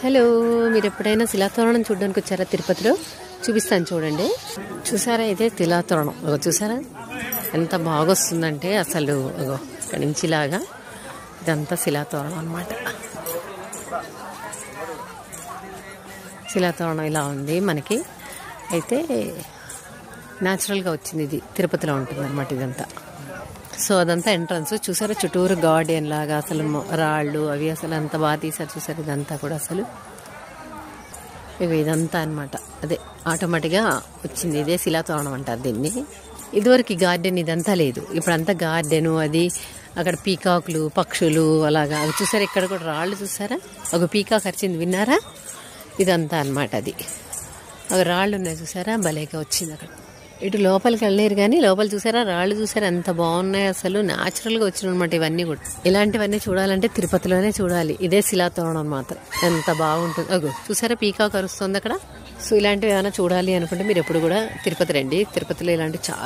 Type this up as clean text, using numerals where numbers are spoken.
Hello, మీరు ఎప్పుడైనా శిలాతోరణం చూడడానికి వచ్చారా? తిరుపతిలో చూపిస్తాను చూడండి. చూసారా, ఇదే శిలాతోరణం. చూసారా ఎంత బాగొస్తుందంటే అసలు ఇక్కడి నుంచి ఇలాగా ఇదంతా శిలాతోరణం అన్నమాట. శిలాతోరణం ఇలా ఉంది మనకి. అయితే న్యాచురల్గా వచ్చింది, ఇది తిరుపతిలో ఉంటుంది అన్నమాట ఇదంతా. సో అదంతా ఎంట్రన్స్. చూసారా చుట్టూరు గార్డెన్ లాగా అసలు రాళ్ళు అవి అసలు అంత బాగా తీసారు. చూసారు ఇదంతా కూడా అసలు ఇదంతా అనమాట. అదే ఆటోమేటిక్గా వచ్చింది, ఇదే శిలాతోరణం అంటారు దీన్ని. ఇదివరకు గార్డెన్ ఇదంతా లేదు, ఇప్పుడంతా గార్డెను. అది అక్కడ పీకాకులు పక్షులు అలాగా అవి చూసారా. ఇక్కడ కూడా రాళ్ళు చూసారా, ఒక పీకాక్ అరిచింది విన్నారా? ఇదంతా అనమాట. అది ఒక రాళ్ళు ఉన్నాయి చూసారా, భలేగా వచ్చింది. అక్కడ ఇటు లోపలికి వెళ్ళలేరు కానీ లోపల చూసారా రాళ్ళు చూసారా ఎంత బాగున్నాయి. అసలు న్యాచురల్గా వచ్చిన అనమాట ఇవన్నీ కూడా. ఇలాంటివన్నీ చూడాలంటే తిరుపతిలోనే చూడాలి. ఇదే శిలాతోరణం మాత్రం ఎంత బాగుంటుంది. అగో చూసారా పీకాక్ అరుస్తుంది అక్కడ. సో ఇలాంటివి ఏమైనా చూడాలి అనుకుంటే మీరు ఎప్పుడు కూడా తిరుపతి రండి. తిరుపతిలో ఇలాంటివి చాలా